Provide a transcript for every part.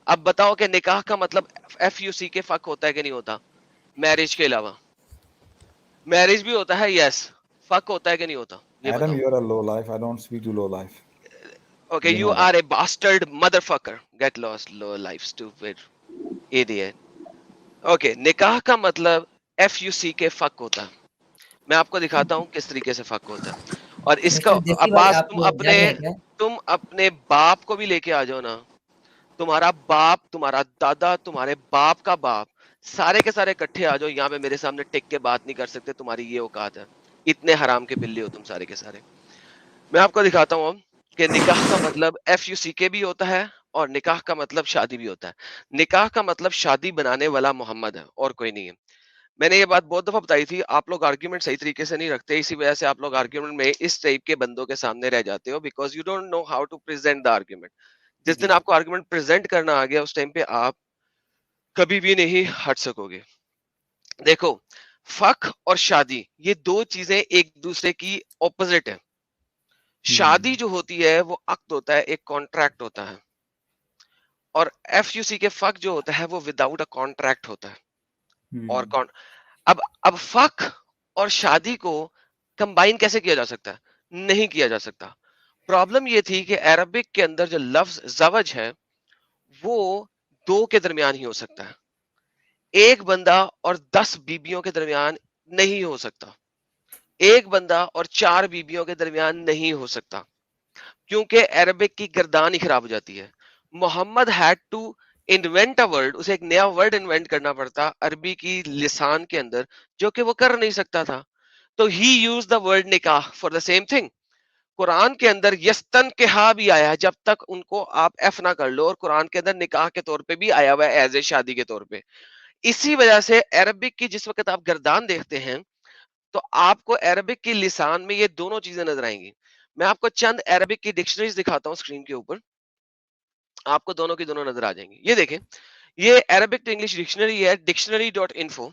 اب بتاؤ کہ نکاح کا مطلب ایف یو سی کے فک ہوتا ہے کہ نہیں ہوتا میرج کے علاوہ؟ میرج بھی ہوتا ہے یس، فک ہوتا ہے کہ نہیں ہوتا یہ Adam, بتاؤ. you're a low life. I don't speak to low life. Okay You you know that. Are a bastard mother fucker get lost low life stupid idiot. Okay نکاح کا مطلب ایف یو سی کے فک ہوتا ہے. میں آپ کو دکھاتا ہوں کس طریقے سے فک ہوتا ہے. اور اس کا مسٹر دیسی بھائی عباس آپ جا رہے ہیں کیا؟ تم اپنے باپ کو بھی لے کے آ جاؤ نا. تمہارا باپ، تمہارا دادا، تمہارے باپ کا باپ، سارے کے سارے اکٹھے آ جاؤ یہاں پہ میرے سامنے ٹک کے بات نہیں کر سکتے. تمہاری یہ اوقات ہے، اتنے حرام کے بلی ہو تم سارے کے سارے. میں آپ کو دکھاتا ہوں کہ نکاح کا مطلب ایف یو سی کے بھی ہوتا ہے اور نکاح کا مطلب شادی بھی ہوتا ہے. نکاح کا مطلب شادی بنانے والا محمد ہے اور کوئی نہیں ہے. میں نے یہ بات بہت دفعہ بتائی تھی. آپ لوگ آرگیومنٹ صحیح طریقے سے نہیں رکھتے، اسی وجہ سے آپ لوگ آرگیومنٹ میں اس ٹائپ کے بندوں کے سامنے رہ جاتے ہو، because you don't know how to present the argument. جس دن آپ کو آرگیومنٹ پریزنٹ کرنا آ گیا اس ٹائم پہ آپ کبھی بھی نہیں ہٹ سکو گے. دیکھو فک اور شادی یہ دو چیزیں ایک دوسرے کی اپوزٹ ہے. شادی جو ہوتی ہے وہ عقد ہوتا ہے، ایک کانٹریکٹ ہوتا ہے. اور ایف یو سی کے فک جو ہوتا ہے وہ وداؤٹ اے کانٹریکٹ ہوتا ہے. اور اب فک اور شادی کو کمبائن کیسے کیا جا سکتا ہے؟ نہیں کیا جا سکتا. پرابلم یہ تھی کہ عربک کے اندر جو لفظ زوج ہے وہ دو کے درمیان ہی ہو سکتا ہے. ایک بندہ اور 10 بیبیوں کے درمیان نہیں ہو سکتا. ایک بندہ اور 4 بیبیوں کے درمیان نہیں ہو سکتا، کیونکہ عربک کی گردان ہی خراب ہو جاتی ہے. Muhammad had to invent a word, اسے ایک نیا ورڈ انوینٹ کرنا پڑتا عربی کی لسان کے اندر، جو کہ وہ کر نہیں سکتا تھا. تو ہی یوز دا ورڈ نکاح فار دا سیم تھنگ. قرآن کے اندر یستن کہا بھی آیا ہے، جب تک ان کو آپ ایف نہ کر لو، اور قرآن کے اندر نکاح کے طور پہ بھی آیا ہوا ہے ایز اے شادی کے طور پہ. اسی وجہ سے عربک کی جس وقت آپ گردان دیکھتے ہیں تو آپ کو عربک کی لسان میں یہ دونوں چیزیں نظر آئیں گی. میں آپ کو چند عربک کی ڈکشنریز دکھاتا ہوں اسکرین کے اوپر، آپ کو دونوں کی دونوں نظر آ جائیں گی. یہ دیکھیں، یہ عربک ٹو انگلش ڈکشنری ہے، dictionary.info.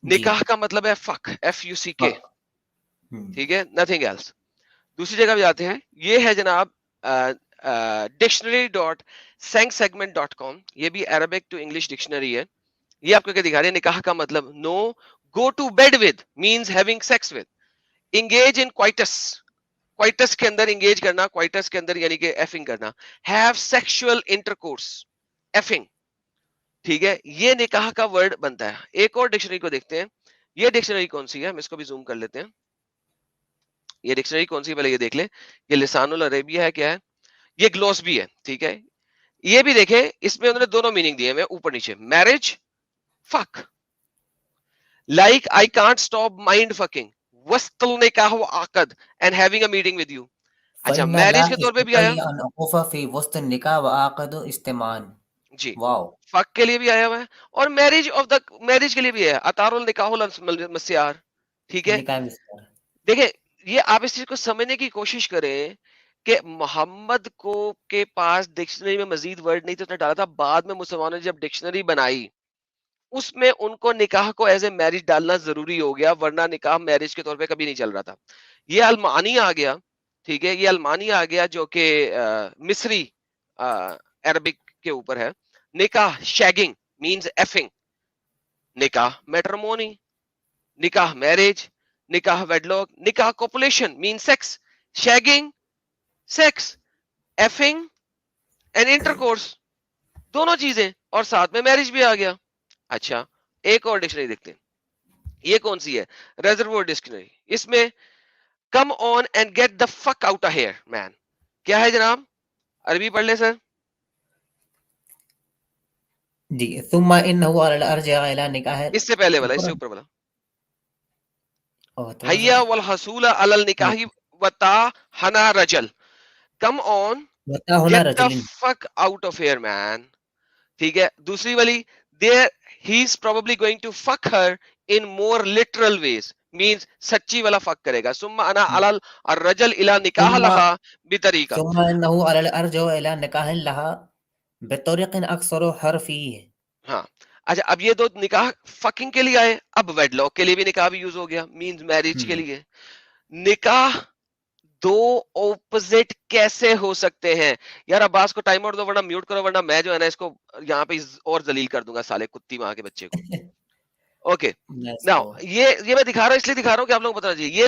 نکاح کا مطلب ہے فک، ایف یو سی کے، ٹھیک ہے، نتھنگ ایلس. دوسری جگہ بھی جاتے ہیں، یہ ہے جناب dictionary.sangsegment.com. یہ بھی عربک ٹو انگلش ڈکشنری ہے. یہ آپ کو کیا دکھا رہے ہیں؟ نکاح کا مطلب no go to bed with means having sex with, engage in coitus, coitus کے اندر انگیج کرنا، کوائٹس کے اندر یعنی کہ ایفنگ کرنا، ہیو سیکشل انٹرکورس، ایفنگ، ٹھیک ہے. یہ نکاح کا ورڈ بنتا ہے. ایک اور ڈکشنری کو دیکھتے ہیں. یہ ڈکشنری کون سی ہے؟ ہم اس کو بھی زوم کر لیتے ہیں. یہ ڈکشنری کون سی ہے پہلے یہ دیکھ لیں. یہ لسان العربیہ ہے، کیا ہے؟ یہ گلوس بھی ہے، ٹھیک ہے. یہ بھی دیکھیں، اس میں انہوں نے دونوں میننگ دیے ہیں اوپر نیچے. Marriage fuck, like I can't stop mind fucking وسط النکاح وعقد and having a meeting with you. اچھا فَإِنَّ میرج لَا کے طور پہ بھی آیا يَسْتَطِيعُ أَنْ أَقُفَ فِي وسط النِّكَاحِ وَعَقَدُ اسْتِمَاعٍ. جی، واو. فک کے لیے بھی آیا ہوا ہے اور میرج آف دا میرج کے لیے بھی ہے، اطار النکاح المسیار، ٹھیک ہے. نکاح مسکر. دیکھیں یہ آپ اس چیز کو سمجھنے کی کوشش کریں کہ محمد کو کے پاس ڈکشنری میں مزید ورڈ نہیں تھا، اس نے ڈالا تھا. بعد میں مسلمانوں نے جب ڈکشنری بنائی اس میں ان کو نکاح کو ایز اے میرج ڈالنا ضروری ہو گیا، ورنہ نکاح میرج کے طور پہ کبھی نہیں چل رہا تھا. یہ المانی آ گیا، ٹھیک ہے. یہ المانی آ گیا جو کہ مصری عربک کے اوپر ہے. نکاح شیگنگ مینز ایفنگ، نکاح میٹرمونی، نکاح میرج، نکاح ویڈلاک، نکاح کوپولیشن مین سیکس، شیگنگ سیکس، ایفنگ اینڈ انٹرکورس، دونوں چیزیں، اور ساتھ میں میرج بھی آ گیا. اچھا ایک اور ڈکشنری دیکھتے ہیں. یہ کون سی ہے؟ ریزرور ڈکشنری. اس میں کم آن اینڈ گیٹ دا فک آؤٹ ہیئر مین، کیا ہے جناب؟ عربی پڑھ لیں سر. جی ثم انه على الارجع الى نکاح. اس سے پہلے والا، اس سے اوپر والا، اوہ حیا والحصول علی النکاح وتا حنا رجل، کم آن وتا ہونا گیٹ دا رجل. فک آؤٹ آف ہیئر مین، ٹھیک ہے. دوسری والی there he is probably going to fuck her in more literal ways means سچی والا فک کرے گا. ثم انا علی الرجل الی نکاح لها بطریقہ. ثم انه على الارجع الى نکاح لها بطريق اكثر حرفيه. ہاں اچھا اب یہ دو نکاح فکنگ کے لیے آئے، اب ویڈ لاک کے لیے بھی نکاح بھی یوز ہو گیا مینز میرج کے لیے. نکاح دو اپوزٹ کیسے ہو سکتے ہیں؟ یار عباس کو ٹائم آؤٹ دو ورنہ میوٹ کرو ورنہ میں جو ہے نا اس کو یہاں پہ اور ذلیل کر دوں گا سالے کتی ماں کے بچے کو. Okay Let's now go. یہ میں دکھا رہا ہوں اس لیے دکھا رہا ہوں کہ آپ لوگوں کو پتا چاہیے. یہ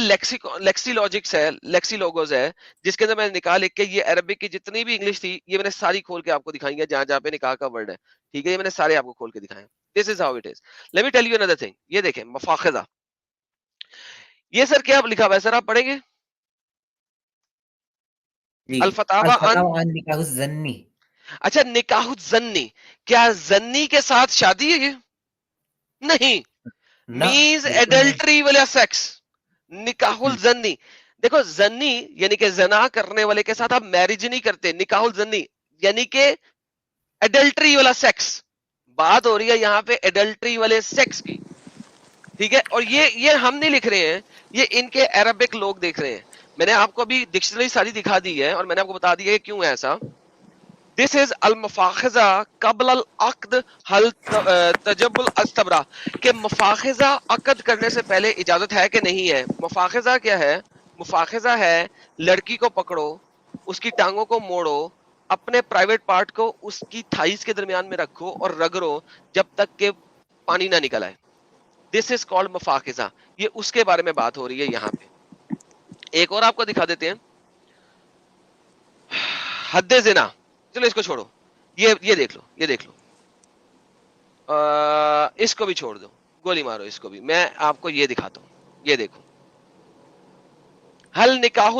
لیکسی لاجکس ہے, لیکسی لوگوز ہے جس کے اندر میں نے نکاح لکھ کے یہ عربک کی جتنی بھی انگلش تھی یہ میں نے ساری کھول کے آپ کو دکھائی ہے جہاں جہاں پہ نکاح کا ورڈ ہے. ٹھیک ہے, یہ میں نے سارے آپ کو کھول کے دکھائے. This is how it is. Let me tell you another thing. یہ دیکھیں مفاخذہ, یہ سر کیا لکھا ہوا ہے سر, آپ پڑھیں گے جی الفتاوی ان. الفتاوی عن نکاح الزنی. اچھا نکاح الزنی, کیا زنی کے ساتھ شادی ہے؟ یہ نہیں, نہ مینز بالکل نہیں. ایڈلٹری والا سیکس. نکاح الزنی, دیکھو زنی یعنی کہ زنا کرنے والے کے ساتھ آپ میرج نہیں کرتے. نکاح الزنی یعنی کہ ایڈلٹری والا سیکس. بات ہو رہی ہے یہاں پہ ایڈلٹری والے سیکس کی. ٹھیک ہے, اور یہ ہم نہیں لکھ رہے ہیں, یہ ان کے عربک لوگ دیکھ رہے ہیں. میں نے آپ کو ابھی ڈکشنری ساری دکھا دی ہے اور میں نے آپ کو بتا دیا ہے کیوں ہے ایسا. دس از المفاخذہ قبل العقد حل تجب الاستبرا, کہ مفاخذہ عقد کرنے سے پہلے اجازت ہے کہ نہیں ہے. مفاخذہ کیا ہے؟ مفاخذہ ہے لڑکی کو پکڑو, اس کی ٹانگوں کو موڑو, اپنے پرائیویٹ پارٹ کو اس کی تھائز کے درمیان میں رکھو اور رگڑو جب تک کہ پانی نہ نکل آئے. دس از کالڈ مفاخذہ. یہ اس کے بارے میں بات ہو رہی ہے یہاں پہ. ایک اور آپ کو دکھا دیتے ہیں, حد زنا. چلو اس کو چھوڑو, یہ دیکھ لو, یہ دیکھ لو, اس کو بھی چھوڑ دو, گولی مارو اس کو بھی. میں آپ کو یہ دکھاتا ہوں, یہ دیکھو. حل نکاح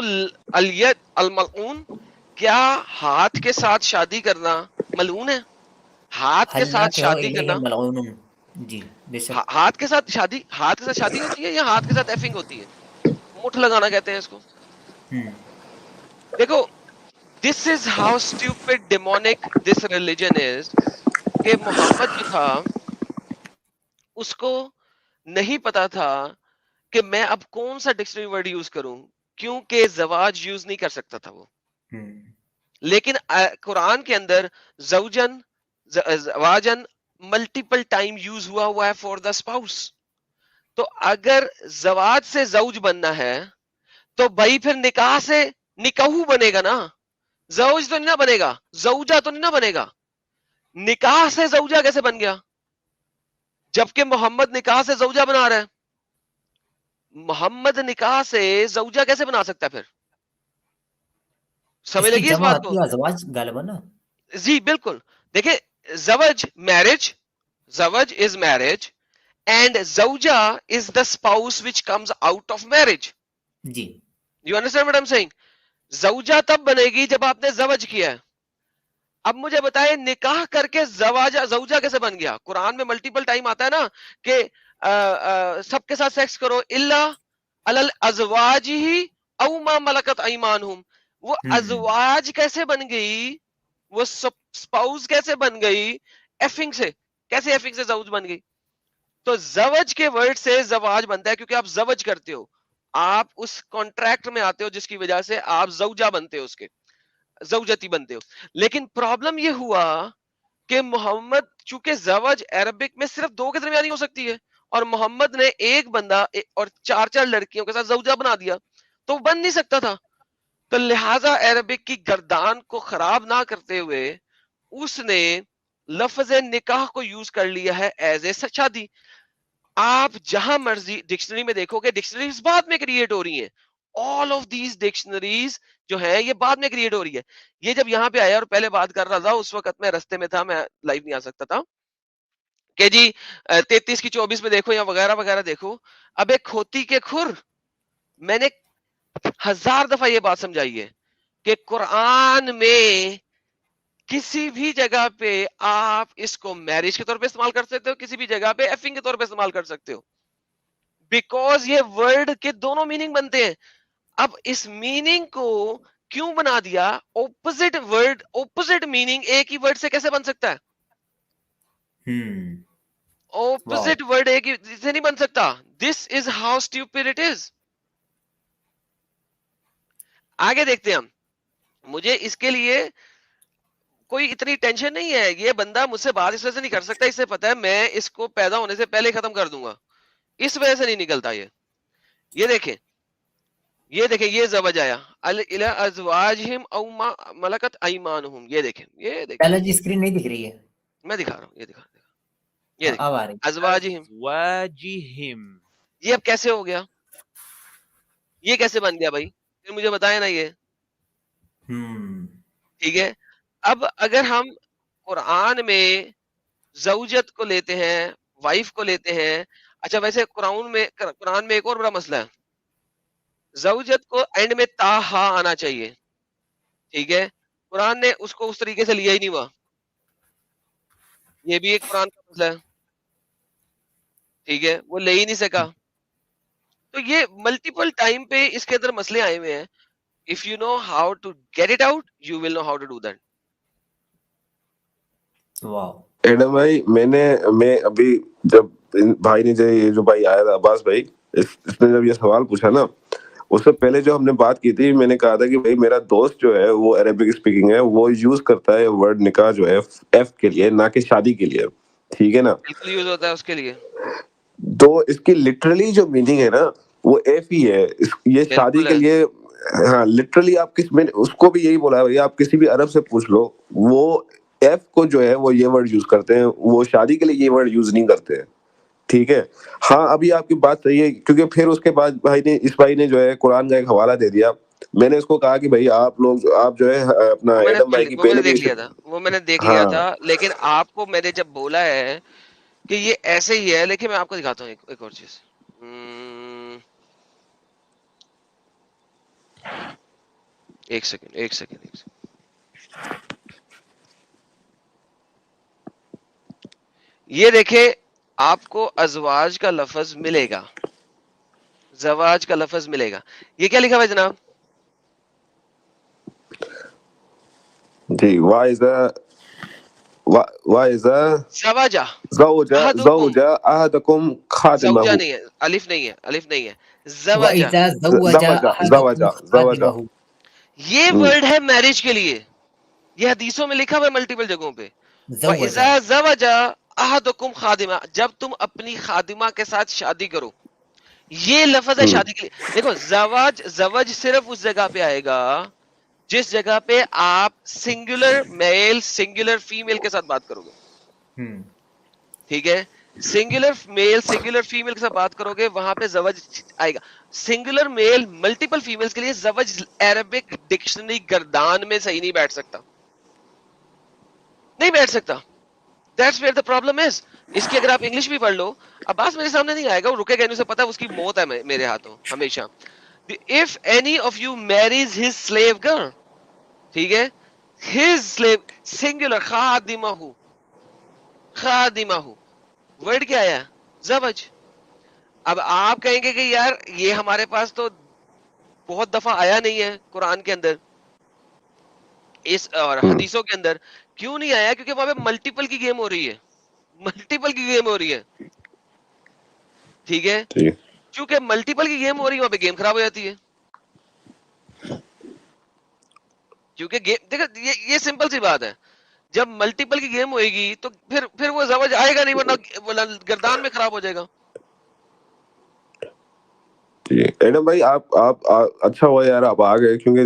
الیت الملعون, کیا ہاتھ کے ساتھ شادی کرنا ملعون ہے؟ ہاتھ کے حلنا ساتھ کے ہو شادی الیہ کرنا, ملعون. جی بے شک. ہاتھ کے ساتھ شادی, ہاتھ کے ساتھ شادی ہوتی ہے یا ہاتھ کے ساتھ ایفنگ ہوتی ہے؟ مٹھ لگانا کہتے ہیں اس کو. دیکھو this is how stupid demonic this religion is, کہ محمد جو تھا اس کو نہیں پتا تھا کہ میں اب کون سا ڈکشنری ورڈ یوز کروں, کیونکہ زواج یوز نہیں کر سکتا تھا وہ. لیکن قرآن کے اندر زوجن زواجن ملٹیپل ٹائم یوز ہوا ہے فور دا اسپاؤس. تو اگر زواج سے زوج بننا ہے تو بھائی پھر نکاح سے نکاح بنے گا نا, زوج تو نہیں نہ بنے گا, زوجہ تو نہیں نہ بنے گا. نکاح سے زوجہ کیسے بن گیا جبکہ محمد نکاح سے زوجہ بنا رہا ہے؟ محمد نکاح سے زوجہ کیسے بنا سکتا ہے پھر؟ اس سمجھ کی لگی اس جمع بات کو؟ آتی ہے ازواج غالباً نا. جی بالکل. دیکھیں زوج میرج, زوج از میرج اینڈ زوجہ is the spouse which comes out of marriage. جی you understand what I am saying? زوجہ تب بنے گی جب آپ نے زوج کیا ہے. اب مجھے بتائیں نکاح کر کے زوجہ کیسے بن گیا؟ قرآن میں ملٹیپل ٹائم آتا ہے نا کہ سب کے ساتھ سیکس کرو الا الازواج ہی او ما ملکت ایمانہم. وہ ازواج کیسے بن گئی, وہ سپاؤس کیسے بن گئی؟ ایفنگ سے. کیسے ایفنگ سے زوج بن گئی؟ تو زوج کے ورڈ سے زواج بنتا ہے کیونکہ آپ زوج کرتے ہو, آپ اس کانٹریکٹ میں آتے ہو جس کی وجہ سے آپ زوجہ بنتے ہو, اس کے زوجتی بنتے ہو. لیکن پرابلم یہ ہوا کہ محمد چونکہ زوج عربک میں صرف دو کے درمیان ہی ہو سکتی ہے, اور محمد نے ایک بندہ اور چار چار لڑکیوں کے ساتھ زوجہ بنا دیا تو وہ بن نہیں سکتا تھا. تو لہٰذا عربک کی گردان کو خراب نہ کرتے ہوئے اس نے لفظ نکاح کو یوز کر لیا ہے ایز اے شادی. آپ جہاں مرضی ڈکشنری میں دیکھو گے, ڈکشنریز بعد میں کریٹ ہو رہی ہیں. آل آف دیز ڈکشنریز جو ہے یہ بعد میں کریٹ ہو رہی ہے. یہ جب یہاں پہ آیا اور پہلے بات کر رہا تھا اس وقت میں رستے میں تھا, میں لائیو نہیں آ سکتا تھا, کہ جی 33 کی 24 میں دیکھو یا وغیرہ وغیرہ دیکھو. اب ایک کھوتی کے کھر, میں نے 1000 دفعہ یہ بات سمجھائی ہے کہ قرآن میں کسی بھی جگہ پہ آپ اس کو میرج کے طور پہ استعمال کر سکتے ہو, کسی بھی جگہ پہ ایفنگ کے طور پہ استعمال کر سکتے ہو, بیکوز یہ ورڈ کے دونوں میننگ بنتے ہیں. اب اس میننگ کو کیوں بنا دیا؟ اپوزٹ ورڈ, اپوزٹ میننگ ایک ہی ورڈ سے کیسے بن سکتا ہے؟ اپوزٹ ورڈ ایک ہی سے نہیں بن سکتا. This is how stupid it is. آگے دیکھتے ہیں ہم. مجھے اس کے لیے کوئی اتنی ٹینشن نہیں ہے, یہ بندہ مجھ سے بات اس وجہ سے نہیں کر سکتا, اس سے پتا ہے میں اس کو پیدا ہونے سے پہلے ختم کر دوں گا, اس وجہ سے نہیں نکلتا یہ. یہ دیکھیں یہ دیکھیں یہ زوج آیا الی ازواجہم او ما ملکت ایمانہم، یہ دیکھیں پہلے جی اسکرین نہیں دکھ رہی ہے. میں دکھا رہا ہوں، یہ دیکھیں اب آ رہی. ازواجہم. ازواجہم. یہ اب کیسے ہو گیا، یہ کیسے بن گیا بھائی، پھر مجھے بتائیں نا یہ. ٹھیک ہے، اب اگر ہم قرآن میں زوجت کو لیتے ہیں، وائف کو لیتے ہیں. اچھا ویسے قرآن میں ایک اور بڑا مسئلہ ہے، زوجت کو اینڈ میں تا ہا آنا چاہیے. ٹھیک ہے، قرآن نے اس کو اس طریقے سے لیا ہی نہیں ہوا، یہ بھی ایک قرآن کا مسئلہ ہے. ٹھیک ہے، وہ لے ہی نہیں سکا. تو یہ ملٹیپل ٹائم پہ اس کے اندر مسئلے آئے ہوئے ہیں. If you know how to get it out you will know how to do that. Wow. Adam بھائی میں ابھی جب بھائی نے یہ جو بھائی آیا تھا عباس بھائی، اس نے جب یہ سوال پوچھا نا، اس سے پہلے جو ہم نے بات کی تھی میں نے کہا تھا کہ بھائی میرا دوست جو ہے وہ عربک اسپیکنگ ہے، وہ یوز کرتا ہے ورڈ نکاح جو ہے ایف کے لیے، نہ کہ شادی کے لیے. ٹھیک ہے نا، بالکل یوز ہوتا ہے اس کے لیے. تو اس کی لٹرلی جو میننگ ہے نا وہ ایف ہی ہے. یہ شادی بالکل کے ہے. لیے، ہاں لٹرلی آپ میں نے اس کو بھی یہی بولا ہے، آپ کسی بھی عرب سے پوچھ لو، وہ ایف کو جو ہے وہ یہ ورڈ یوز کرتے ہیں، وہ شادی کے لیے یہ ورڈ یوز نہیں کرتے ہیں. ٹھیک ہے، ہاں ابھی آپ کی بات صحیح ہے، کیونکہ پھر اس کے بعد اس بھائی نے جو ہے قرآن کا ایک حوالہ دے دیا. میں نے اس کو کہا کہ بھائی آپ جو ہے اپنا ایڈم بھائی کی وہ میں نے پہلے بھی دیکھ لیا تھا، وہ میں نے دیکھ لیا ہاں تھا، لیکن آپ کو میں نے جب بولا ہے کہ یہ ایسے ہی ہے، لیکن میں آپ کو دکھاتا ہوں ایک اور چیز. ایک سیکنڈ. یہ دیکھیں آپ کو ازواج کا لفظ ملے گا، زواج کا لفظ ملے گا. یہ کیا لکھا ہوا ہے جناب؟ جی زواجہ زوجہ احدکم خادمہ، زوجہ نہیں ہے، الف نہیں ہے زواجہ. وَإِذَا زَوَّجَ أَحَدُكُمْ خَادِمَهُ. یہ ورڈ ہے میرج کے لیے، یہ حدیثوں میں لکھا ہوا ہے ملٹیپل جگہوں پہ. زَوَّجَ. وَإِذَا زَوَجَ أَحَدُكُمْ خَادِمَةً، جب تم اپنی خادمہ کے ساتھ شادی کرو. یہ لفظ ہے شادی کے لیے. دیکھو زوج صرف اس جگہ پہ آئے گا جس جگہ پہ آپ سنگولر میل سنگولر فیمیل کے ساتھ بات کرو گے. ٹھیک ہے، سنگولر میل سنگولر فیمیل کے ساتھ بات کرو گے، وہاں پہ زوج آئے گا. سنگولر میل ملٹیپل فیمیلز کے لیے زوج عربک ڈکشنری گردان میں صحیح نہیں بیٹھ سکتا. That's where the problem is. اس کی اگر آپ انگلش بھی پڑھ لو، عباس میرے سامنے نہیں آئے گا، وہ رکے گا نہیں، اسے پتا ہے اس کی موت ہے میرے ہاتھوں ہمیشہ. If any of you marries his slave girl، ٹھیک ہے، his slave singular خادمہ ورڈ کیا آیا؟ زوج. اب آپ کہیں گے کہ یار یہ ہمارے پاس تو بہت دفعہ آیا نہیں ہے قرآن کے اندر اس اور حدیثوں کے اندر. کیوں نہیں آیا؟ کیونکہ وہاں پہ ملٹیپل کی گیم ہو رہی ہے. ٹھیک ہے، چونکہ ملٹیپل کی گیم ہو رہی ہے وہاں پہ گیم خراب ہو جاتی ہے. کیونکہ دیکھو یہ سمپل سی بات ہے، جب ملٹیپل کی گیم ہوئے گی تو پھر وہ زوج آئے گا نہیں، ورنہ گردان میں خراب ہو جائے گا. ایڈم بھائی آپ اچھا ہوا یار آپ آ گئے، کیونکہ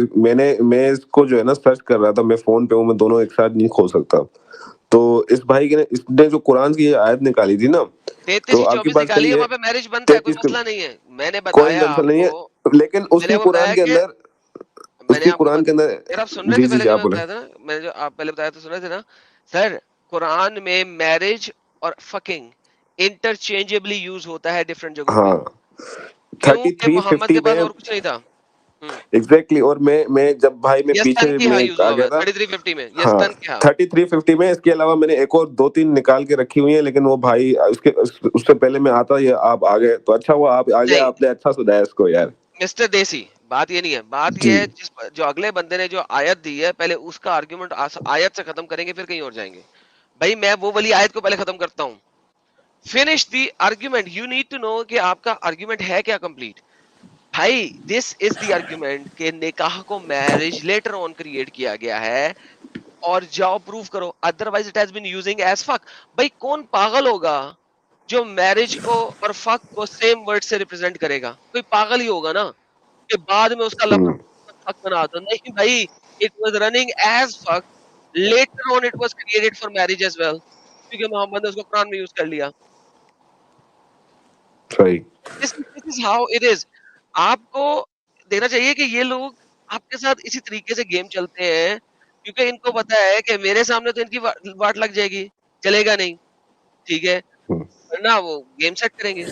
میں اس کو جو ہے نا سرچ کر رہا تھا، میں فون پہ ہوں، میں دونوں ایک ساتھ نہیں کھول سکتا. تو اس بھائی کے اس نے جو قرآن کی آیت نکالی تھی نا، 33 تو آپ کی 24 بات نکالی ہے، صحیح ہے، وہاں پہ میرج بنتا ہے، کوئی 33 مسئلہ نہیں ہے. میں نے کوئی بتایا مسئلہ آپ نہیں کو، ہے، لیکن میں نے وہ قرآن بتایا کے کہ اندر اس میں نے کی آپ کو قرآن کے اندر یار آپ سن رہے جی تھے جی پہلے جی جو آپ میں بولیں. بتایا تھا نا، میں نے جو آپ پہلے بتایا تو سن رہے تھے نا سر. قرآن میں میرج اور فکنگ انٹرچینجبلی یوز ہوتا ہے ڈفرنٹ جگہوں پہ، ہاں کیونکہ 33:50 محمد کے پاس میں اور کچھ نہیں تھا. ایگزیکٹلی. اور میں جب بھائی میں یستن پیچھے کی ہاں میں یوز آ ہوا ہوا گیا ہے تھا، 3350 میں، ہاں یستن کی ہاں. 33:50 میں. اس کے علاوہ میں نے ایک اور 2-3 نکال کے رکھی ہوئی ہیں، لیکن وہ بھائی اس سے پہلے میں آتا یہ آپ آ گئے، تو اچھا ہوا آپ آ گئے، نہیں آپ نے اچھا سنایا اس کو یار. مسٹر دیسی، بات یہ نہیں ہے، بات یہ جی ہے جو اگلے بندے نے جو آیت دی ہے پہلے اس کا آرگیومنٹ آیت سے ختم کریں گے، پھر کہیں اور جائیں گے. بھائی میں وہ والی آیت کو پہلے ختم کرتا ہوں. Finish the argument. You need to know کہ آپ کا آرگیومنٹ ہے کیا کمپلیٹ. بھائی دس از دی آرگیومنٹ کہ نکاح کو میرج لیٹر آن کریٹ کیا گیا ہے، اور جاؤ پروف کرو، otherwise it has been using as fuck. بھائی کون پاگل ہوگا جو میرج کو اور فک کو سیم ورڈ سے ریپرزینٹ کرے گا؟ کوئی پاگل ہی ہوگا نا. کہ بعد میں اس کا لفظ حق بنا دو. نہیں بھائی, it was running as fuck. Later on it was created for marriage as well, کیونکہ محمد نے اس کو قرآن میں یوز کر لیا. صحیح. This is how it is. آپ کو دیکھنا چاہیے کہ یہ لوگ آپ کے ساتھ اسی طریقے سے گیم چلتے ہیں, کیونکہ ان کو پتا ہے کہ میرے سامنے تو ان کی واٹ لگ جائے گی, چلے گا نہیں, ٹھیک ہے, ورنہ وہ گیم سیٹ کریں گے.